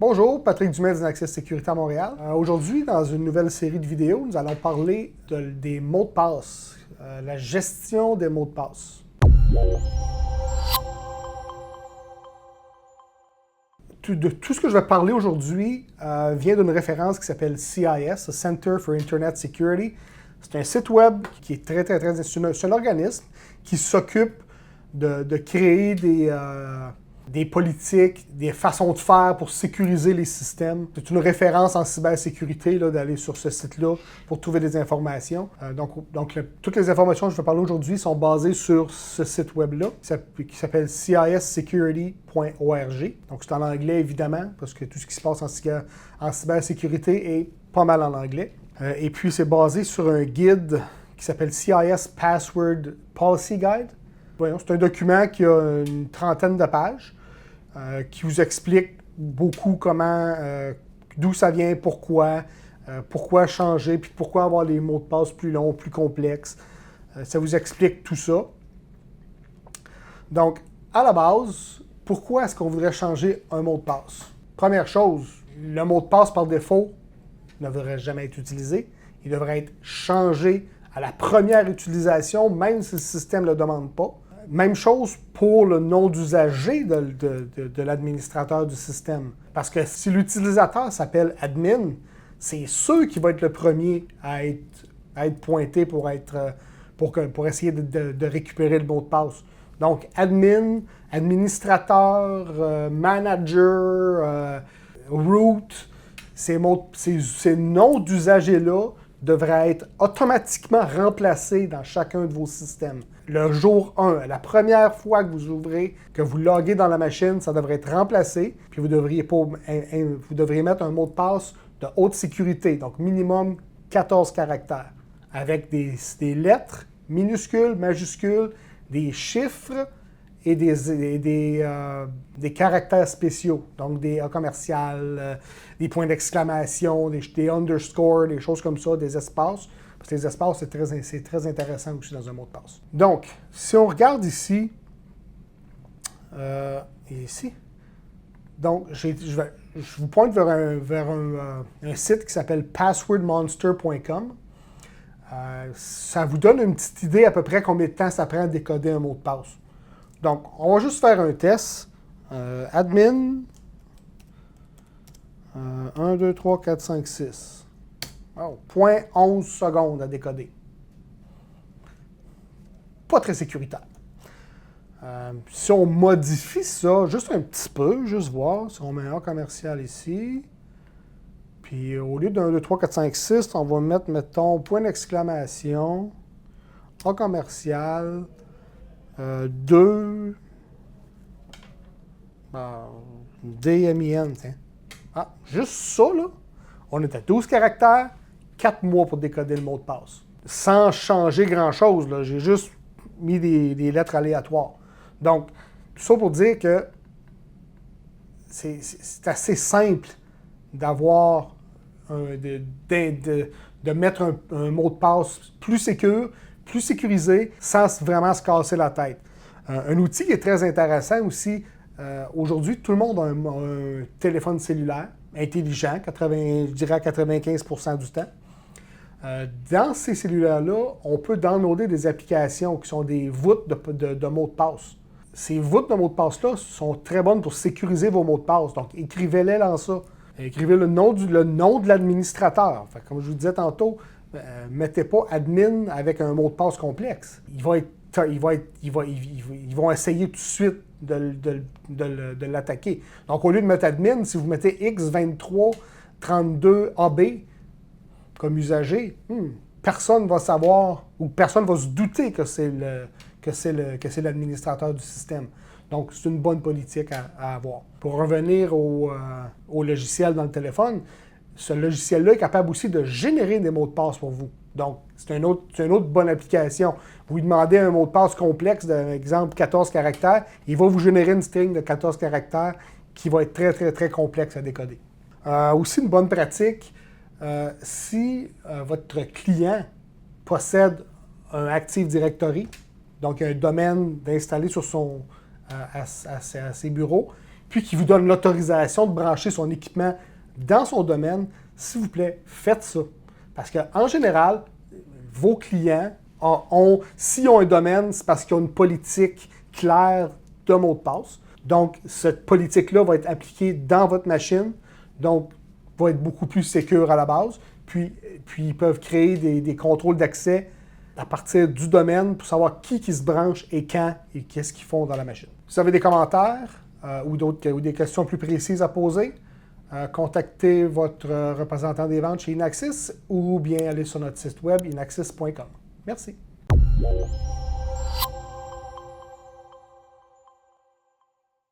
Bonjour, Patrick Dumais d'Inaccess Sécurité à Montréal. Aujourd'hui, dans une nouvelle série de vidéos, nous allons parler des mots de passe, la gestion des mots de passe. Tout ce que je vais parler aujourd'hui vient d'une référence qui s'appelle CIS, Center for Internet Security. C'est un site web qui est très c'est un organisme qui s'occupe de créer des politiques, des façons de faire pour sécuriser les systèmes. C'est une référence en cybersécurité d'aller sur ce site-là pour trouver des informations. Toutes les informations que je vais parler aujourd'hui sont basées sur ce site web-là qui s'appelle cissecurity.org. Donc c'est en anglais évidemment, parce que tout ce qui se passe en cybersécurité est pas mal en anglais. Et puis c'est basé sur un guide qui s'appelle CIS Password Policy Guide. Voyons, c'est un document qui a une trentaine de pages qui vous explique beaucoup comment, d'où ça vient, pourquoi changer, puis pourquoi avoir des mots de passe plus longs, plus complexes. Ça vous explique tout ça. Donc, à la base, pourquoi est-ce qu'on voudrait changer un mot de passe? Première chose, le mot de passe par défaut ne devrait jamais être utilisé. Il devrait être changé à la première utilisation, même si le système ne le demande pas. Même chose pour le nom d'usager de l'administrateur du système. Parce que si l'utilisateur s'appelle admin, c'est sûr qu'il va être le premier à être pointé pour essayer de récupérer le mot de passe. Donc, admin, administrateur, manager, root, ces noms d'usagers-là devraient être automatiquement remplacés dans chacun de vos systèmes. Le jour 1, la première fois que vous ouvrez, que vous loguez dans la machine, ça devrait être remplacé, puis vous devriez mettre un mot de passe de haute sécurité, donc minimum 14 caractères, avec des lettres minuscules, majuscules, des chiffres et des caractères spéciaux, donc des A commercial, des points d'exclamation, des underscores, des choses comme ça, des espaces. Parce que les espaces, c'est très intéressant aussi dans un mot de passe. Donc, si on regarde ici, donc je vous pointe vers un site qui s'appelle passwordmonster.com. Ça vous donne une petite idée à peu près combien de temps ça prend à décoder un mot de passe. Donc, on va juste faire un test. Admin, 1, 2, 3, 4, 5, 6. Oh, 0.11 secondes à décoder. Pas très sécuritaire. Si on modifie ça juste un petit peu, juste voir, si on met un A commercial ici, puis au lieu d'un 2, 3, 4, 5, 6, on va mettre, mettons, point d'exclamation, A commercial, 2, DMIN, tiens. Ah, juste ça, là, on est à 12 caractères, 4 mois pour décoder le mot de passe. Sans changer grand-chose, là, j'ai juste mis des lettres aléatoires. Donc, tout ça pour dire que c'est assez simple d'avoir, de mettre un mot de passe plus sécurisé, sans vraiment se casser la tête. Un outil qui est très intéressant aussi, aujourd'hui, tout le monde a un téléphone cellulaire intelligent, je dirais à 95% du temps. Dans ces cellulaires-là, on peut downloader des applications qui sont des voûtes de mots de passe. Ces voûtes de mots de passe-là sont très bonnes pour sécuriser vos mots de passe. Donc, écrivez-les dans ça. Écrivez le nom de l'administrateur. Comme je vous disais tantôt, mettez pas admin avec un mot de passe complexe. Ils vont essayer tout de suite de l'attaquer. Donc, au lieu de mettre admin, si vous mettez X2332AB comme usager, personne ne va savoir ou personne ne va se douter que c'est l'administrateur du système. Donc, c'est une bonne politique à avoir. Pour revenir au logiciel dans le téléphone, ce logiciel-là est capable aussi de générer des mots de passe pour vous. Donc, c'est une autre bonne application. Vous lui demandez un mot de passe complexe, par exemple 14 caractères, il va vous générer une string de 14 caractères qui va être très complexe à décoder. Aussi, une bonne pratique, si votre client possède un Active Directory, donc un domaine d'installer sur à ses bureaux, puis qui vous donne l'autorisation de brancher son équipement dans son domaine, s'il vous plaît, faites ça. Parce qu'en général, vos clients s'ils ont un domaine, c'est parce qu'ils ont une politique claire de mot de passe. Donc, cette politique-là va être appliquée dans votre machine, donc va être beaucoup plus sécure à la base. Puis ils peuvent créer des contrôles d'accès à partir du domaine pour savoir qui se branche et quand et qu'est-ce qu'ils font dans la machine. Si vous avez des commentaires ou des questions plus précises à poser, contactez votre représentant des ventes chez Inaxis ou bien allez sur notre site web inaxis.com. Merci.